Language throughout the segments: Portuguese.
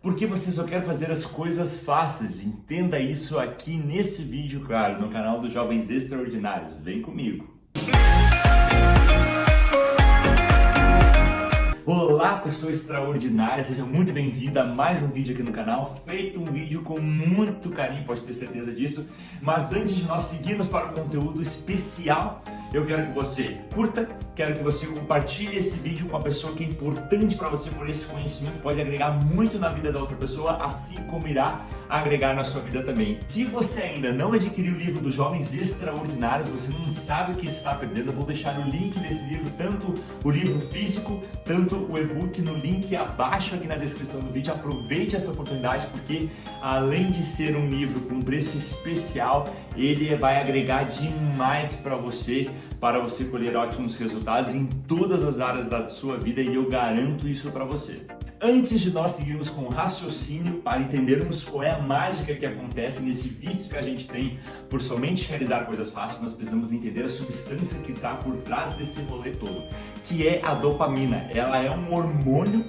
Porque você só quer fazer as coisas fáceis. Entenda isso aqui nesse vídeo, claro, no canal dos Jovens Extraordinários. Vem comigo! Olá, pessoa extraordinária, seja muito bem-vinda a mais um vídeo aqui no canal, feito um vídeo com muito carinho, pode ter certeza disso. Mas antes de nós seguirmos para o conteúdo especial, eu quero que você curta, quero que você compartilhe esse vídeo com a pessoa que é importante para você, por esse conhecimento pode agregar muito na vida da outra pessoa, assim como irá agregar na sua vida também. Se você ainda não adquiriu o livro dos Jovens Extraordinários, você não sabe o que está perdendo, eu vou deixar o link desse livro, tanto o livro físico, tanto o e-book no link abaixo aqui na descrição do vídeo. Aproveite essa oportunidade porque além de ser um livro com preço especial, ele vai agregar demais para você colher ótimos resultados em todas as áreas da sua vida e eu garanto isso para você. Antes de nós seguirmos com o raciocínio para entendermos qual é a mágica que acontece nesse vício que a gente tem por somente realizar coisas fáceis, nós precisamos entender a substância que está por trás desse rolê todo, que é a dopamina. Ela é um hormônio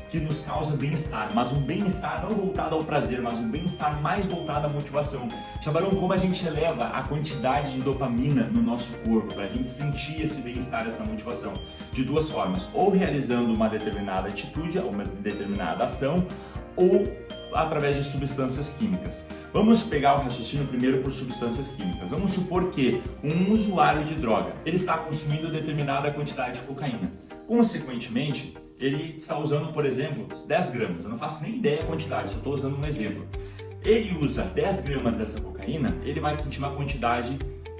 que nos causa bem-estar, mas um bem-estar não voltado ao prazer, mas um bem-estar mais voltado à motivação. Chabarão, como a gente eleva a quantidade de dopamina no nosso corpo para a gente sentir esse bem-estar, essa motivação? De duas formas, ou realizando uma determinada atitude, uma determinada ação, ou através de substâncias químicas. Vamos pegar o raciocínio primeiro por substâncias químicas. Vamos supor que um usuário de droga, ele está consumindo determinada quantidade de cocaína. Consequentemente, ele está usando, por exemplo, 10 gramas. Eu não faço nem ideia da quantidade, só estou usando um exemplo. Ele usa 10 gramas dessa cocaína, ele vai sentir uma quantidade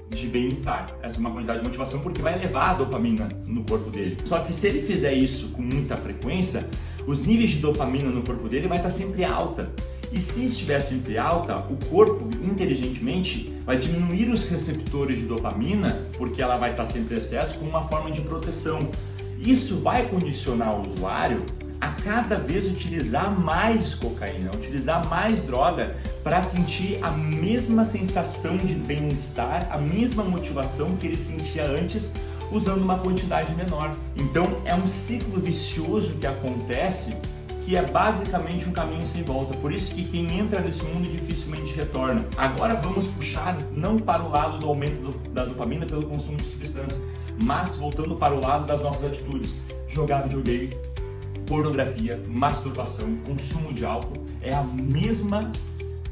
de bem-estar. Essa é uma quantidade de motivação porque vai elevar a dopamina no corpo dele. Só que se ele fizer isso com muita frequência, os níveis de dopamina no corpo dele vai estar sempre alta. E se estiver sempre alta, o corpo, inteligentemente, vai diminuir os receptores de dopamina, porque ela vai estar sempre em excesso, como uma forma de proteção. Isso vai condicionar o usuário a cada vez utilizar mais cocaína, utilizar mais droga para sentir a mesma sensação de bem-estar, a mesma motivação que ele sentia antes usando uma quantidade menor. Então é um ciclo vicioso que acontece, que é basicamente um caminho sem volta. Por isso que quem entra nesse mundo dificilmente retorna. Agora vamos puxar não para o lado do aumento da dopamina pelo consumo de substância, mas voltando para o lado das nossas atitudes. Jogar videogame, pornografia, masturbação, consumo de álcool, é a mesma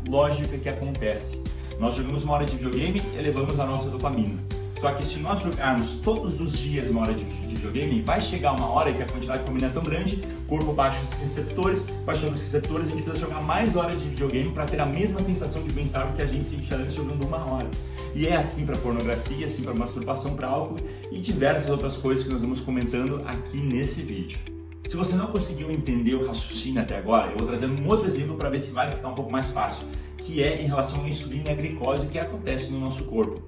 lógica que acontece. Nós jogamos uma hora de videogame, elevamos a nossa dopamina. Só que se nós jogarmos todos os dias uma hora de videogame, vai chegar uma hora que a quantidade de dopamina é tão grande, o corpo baixa os receptores, baixando os receptores, a gente precisa jogar mais horas de videogame para ter a mesma sensação de bem-estar que a gente sentia antes jogando uma hora. E é assim para pornografia, assim para masturbação, para álcool e diversas outras coisas que nós vamos comentando aqui nesse vídeo. Se você não conseguiu entender o raciocínio até agora, eu vou trazer um outro exemplo para ver se vai ficar um pouco mais fácil, que é em relação à insulina e à glicose que acontece no nosso corpo.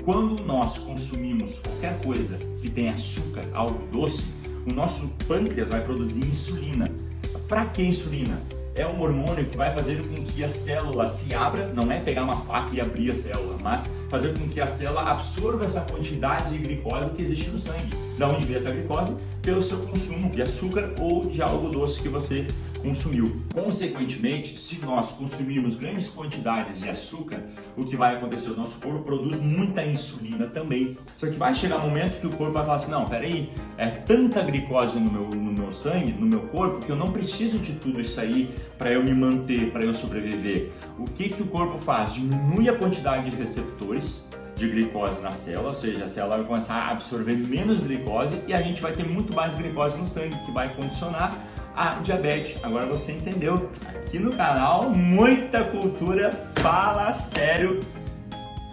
Quando nós consumimos qualquer coisa que tem açúcar, algo doce, o nosso pâncreas vai produzir insulina. Para que insulina? É um hormônio que vai fazer com que a célula se abra, não é pegar uma faca e abrir a célula, mas fazer com que a célula absorva essa quantidade de glicose que existe no sangue. Da onde vem essa glicose? Pelo seu consumo de açúcar ou de algo doce que você consumiu. Consequentemente, se nós consumirmos grandes quantidades de açúcar, o que vai acontecer? O nosso corpo produz muita insulina também. Só que vai chegar um momento que o corpo vai falar assim, não, peraí, é tanta glicose no meu sangue, no meu corpo, que eu não preciso de tudo isso aí para eu me manter, para eu sobreviver. O que o corpo faz? Diminui a quantidade de receptores de glicose na célula, ou seja, a célula vai começar a absorver menos glicose e a gente vai ter muito mais glicose no sangue, que vai condicionar a diabetes. Agora você entendeu? Aqui no canal, muita cultura, fala sério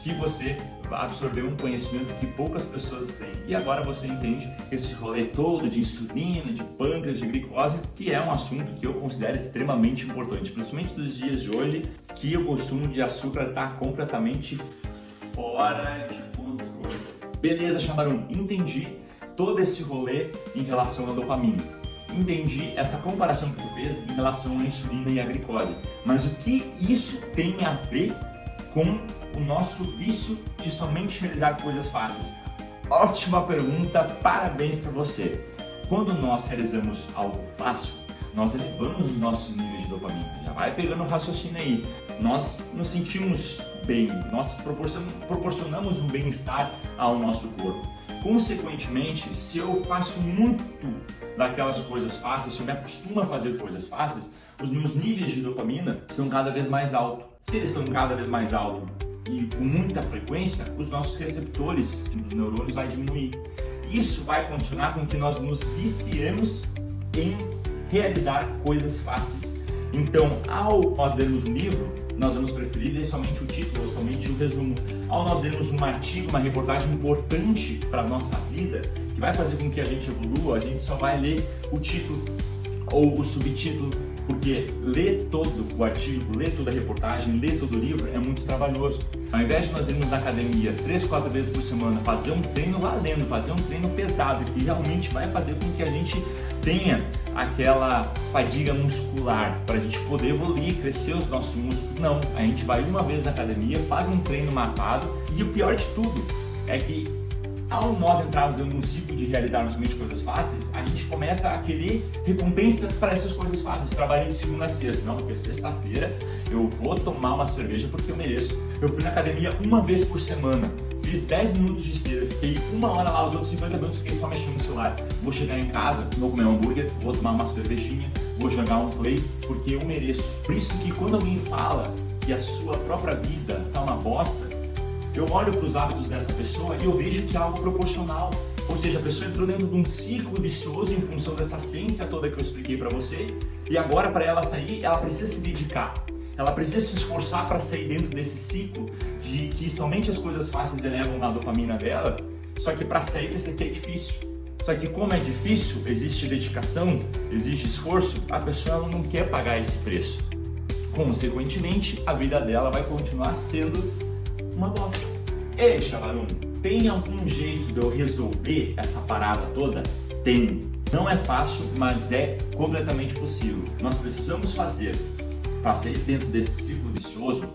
que você absorveu um conhecimento que poucas pessoas têm. E agora você entende esse rolê todo de insulina, de pâncreas, de glicose, que é um assunto que eu considero extremamente importante, principalmente nos dias de hoje, que o consumo de açúcar está completamente fora de controle. Beleza, Chamarão, entendi todo esse rolê em relação à dopamina. Entendi essa comparação que tu fez em relação à insulina e à glicose. Mas o que isso tem a ver com o nosso vício de somente realizar coisas fáceis? Ótima pergunta, parabéns para você. Quando nós realizamos algo fácil, nós elevamos os nossos níveis de dopamina. vai pegando o raciocínio aí. Nós nos sentimos bem, nós proporcionamos um bem-estar ao nosso corpo. Consequentemente, se eu faço muito daquelas coisas fáceis, se eu me acostumo a fazer coisas fáceis, os meus níveis de dopamina estão cada vez mais altos. Se eles estão cada vez mais altos e com muita frequência, os nossos receptores dos neurônios vai diminuir. Isso vai condicionar com que nós nos viciemos em realizar coisas fáceis. Então, ao nós lermos um livro, nós vamos preferir ler somente o título ou somente o resumo. Ao nós lermos um artigo, uma reportagem importante para a nossa vida, que vai fazer com que a gente evolua, a gente só vai ler o título ou o subtítulo, porque ler todo o artigo, ler toda a reportagem, ler todo o livro é muito trabalhoso. Ao invés de nós irmos na academia 3, 4 vezes por semana, fazer um treino lá lendo, fazer um treino pesado, que realmente vai fazer com que a gente tenha aquela fadiga muscular, para a gente poder evoluir, crescer os nossos músculos. Não, a gente vai uma vez na academia, faz um treino mapado, e o pior de tudo é que ao nós entrarmos em um ciclo de realizarmos somente coisas fáceis, a gente começa a querer recompensa para essas coisas fáceis. Trabalhei de segunda a sexta, não, porque sexta-feira eu vou tomar uma cerveja porque eu mereço. Eu fui na academia uma vez por semana, fiz 10 minutos de esteira, fiquei 1 hora lá, os outros 50 minutos fiquei só mexendo no celular. Vou chegar em casa, vou comer um hambúrguer, vou tomar uma cervejinha, vou jogar um play, porque eu mereço. Por isso que quando alguém fala que a sua própria vida tá uma bosta, eu olho para os hábitos dessa pessoa e eu vejo que é algo proporcional. Ou seja, a pessoa entrou dentro de um ciclo vicioso em função dessa ciência toda que eu expliquei para você, e agora para ela sair, ela precisa se dedicar. Ela precisa se esforçar para sair dentro desse ciclo de que somente as coisas fáceis elevam a dopamina dela, só que para sair desse aqui é difícil. Só que como é difícil, existe dedicação, existe esforço, a pessoa ela não quer pagar esse preço. Consequentemente, a vida dela vai continuar sendo uma bosta. Ei, Chavarum, tem algum jeito de eu resolver essa parada toda? Tem. Não é fácil, mas é completamente possível. Nós precisamos fazer, para sair dentro desse ciclo vicioso,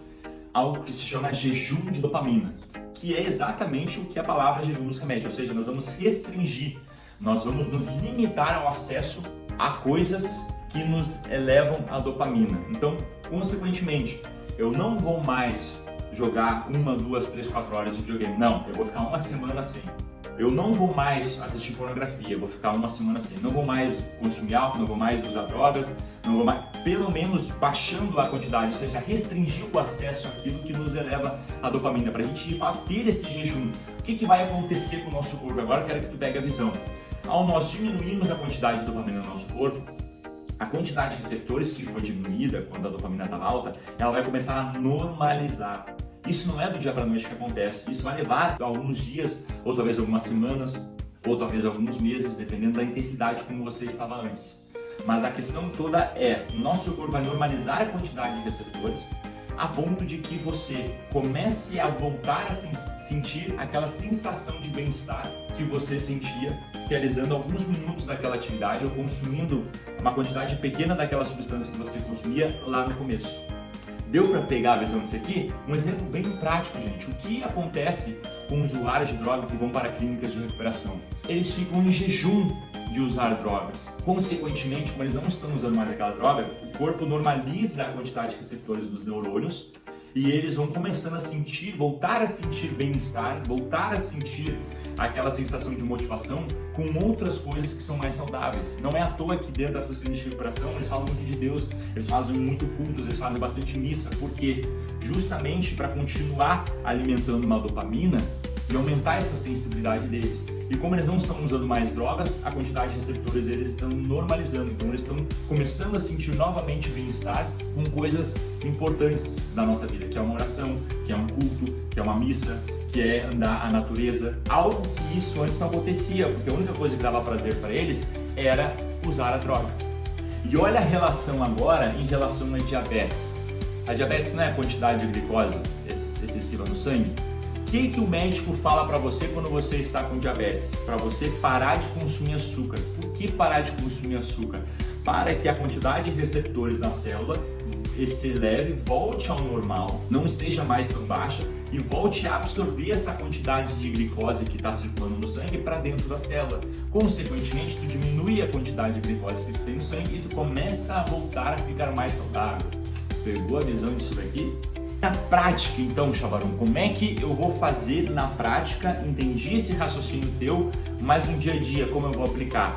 algo que se chama jejum de dopamina, que é exatamente o que a palavra jejum nos remete, ou seja, nós vamos restringir, nós vamos nos limitar ao acesso a coisas que nos elevam a dopamina. Então, consequentemente, eu não vou mais jogar 1, 2, 3, 4 horas de videogame. Não, eu vou ficar uma semana sem. Eu não vou mais assistir pornografia, eu vou ficar uma semana sem. Não vou mais consumir álcool, não vou mais usar drogas, não vou mais... Pelo menos baixando a quantidade, ou seja, restringir o acesso àquilo que nos eleva a dopamina, para a gente de fato ter esse jejum. O que vai acontecer com o nosso corpo? Agora eu quero que tu pegue a visão. Ao nós diminuirmos a quantidade de dopamina no nosso corpo, a quantidade de receptores que foi diminuída quando a dopamina estava alta, ela vai começar a normalizar. Isso não é do dia para a noite que acontece, isso vai levar alguns dias, ou talvez algumas semanas, ou talvez alguns meses, dependendo da intensidade como você estava antes. Mas a questão toda é, nosso corpo vai normalizar a quantidade de receptores a ponto de que você comece a voltar a sentir aquela sensação de bem-estar que você sentia realizando alguns minutos daquela atividade ou consumindo uma quantidade pequena daquela substância que você consumia lá no começo. Deu para pegar a visão disso aqui? Um exemplo bem prático, gente. O que acontece com usuários de droga que vão para clínicas de recuperação? Eles ficam em jejum de usar drogas. Consequentemente, como eles não estão usando mais aquelas drogas, o corpo normaliza a quantidade de receptores dos neurônios e eles vão começando a sentir, voltar a sentir bem-estar, voltar a sentir aquela sensação de motivação com outras coisas que são mais saudáveis. Não é à toa que dentro dessas clínicas de recuperação eles falam muito de Deus, eles fazem muito cultos, eles fazem bastante missa, porque justamente para continuar alimentando uma dopamina e aumentar essa sensibilidade deles. E como eles não estão usando mais drogas, a quantidade de receptores deles estão normalizando, então eles estão começando a sentir novamente bem-estar com coisas importantes da nossa vida, que é uma oração, que é um culto, que é uma missa, que é andar à natureza, algo que isso antes não acontecia, porque a única coisa que dava prazer para eles era usar a droga. E olha a relação agora em relação à diabetes. A diabetes não é a quantidade de glicose excessiva no sangue? O que o médico fala para você quando você está com diabetes? Para você parar de consumir açúcar. Por que parar de consumir açúcar? Para que a quantidade de receptores na célula se eleve, volte ao normal, não esteja mais tão baixa e volte a absorver essa quantidade de glicose que está circulando no sangue para dentro da célula. Consequentemente, tu diminui a quantidade de glicose que tu tem no sangue e tu começa a voltar a ficar mais saudável. Pegou a visão disso daqui? Na prática, então, Chavarum, como é que eu vou fazer na prática? Entendi esse raciocínio teu, mas no dia a dia, como eu vou aplicar?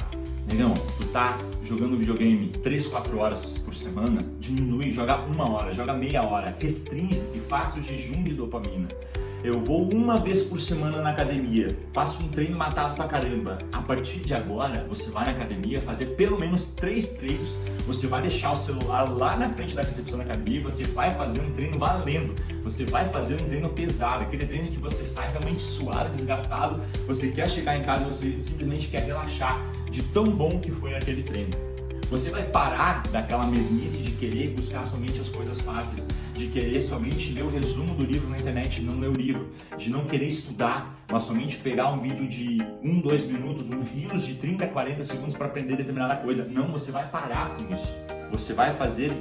Negão, tu tá jogando videogame 3, 4 horas por semana, diminui, joga 1 hora, joga meia hora, restringe-se, faça o jejum de dopamina. Eu vou 1 vez por semana na academia, faço um treino matado pra caramba. A partir de agora, você vai na academia fazer pelo menos 3 treinos, você vai deixar o celular lá na frente da recepção da academia e você vai fazer um treino valendo. Você vai fazer um treino pesado, aquele treino que você sai realmente suado, desgastado, você quer chegar em casa, você simplesmente quer relaxar de tão bom que foi aquele treino. Você vai parar daquela mesmice de querer buscar somente as coisas fáceis, de querer somente ler o resumo do livro na internet e não ler o livro, de não querer estudar, mas somente pegar um vídeo de 1, 2 minutos, um reels de 30, 40 segundos para aprender determinada coisa. Não, você vai parar com isso. Você vai fazer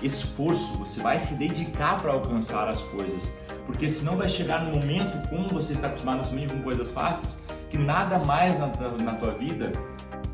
esforço, você vai se dedicar para alcançar as coisas. Porque senão vai chegar no momento, como você está acostumado somente com coisas fáceis, que nada mais na tua vida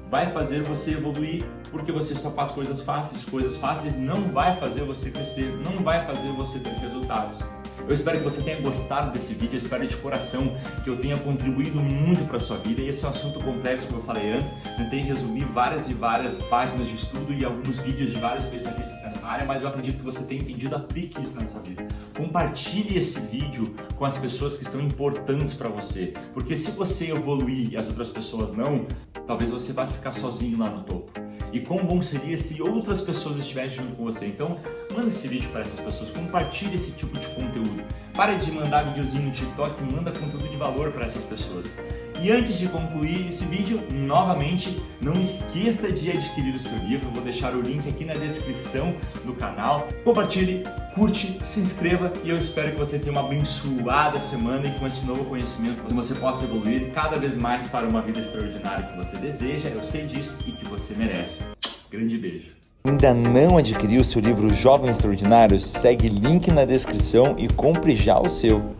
vai fazer você evoluir, porque você só faz coisas fáceis não vai fazer você crescer, não vai fazer você ter resultados. Eu espero que você tenha gostado desse vídeo, eu espero de coração que eu tenha contribuído muito para a sua vida. E esse é um assunto complexo, como eu falei antes, tentei resumir várias e várias páginas de estudo e alguns vídeos de vários especialistas nessa área, mas eu acredito que você tenha entendido, aplique isso nessa vida. Compartilhe esse vídeo com as pessoas que são importantes para você, porque se você evoluir e as outras pessoas não, talvez você vá ficar sozinho lá no topo. E quão bom seria se outras pessoas estivessem junto com você. Então, manda esse vídeo para essas pessoas, compartilhe esse tipo de conteúdo. Para de mandar videozinho no TikTok, manda conteúdo de valor para essas pessoas. E antes de concluir esse vídeo, novamente, não esqueça de adquirir o seu livro. Eu vou deixar o link aqui na descrição do canal. Compartilhe, curte, se inscreva e eu espero que você tenha uma abençoada semana e com esse novo conhecimento você possa evoluir cada vez mais para uma vida extraordinária que você deseja, eu sei disso e que você merece. Grande beijo. Ainda não adquiriu o seu livro Jovem Extraordinário? Segue link na descrição e compre já o seu.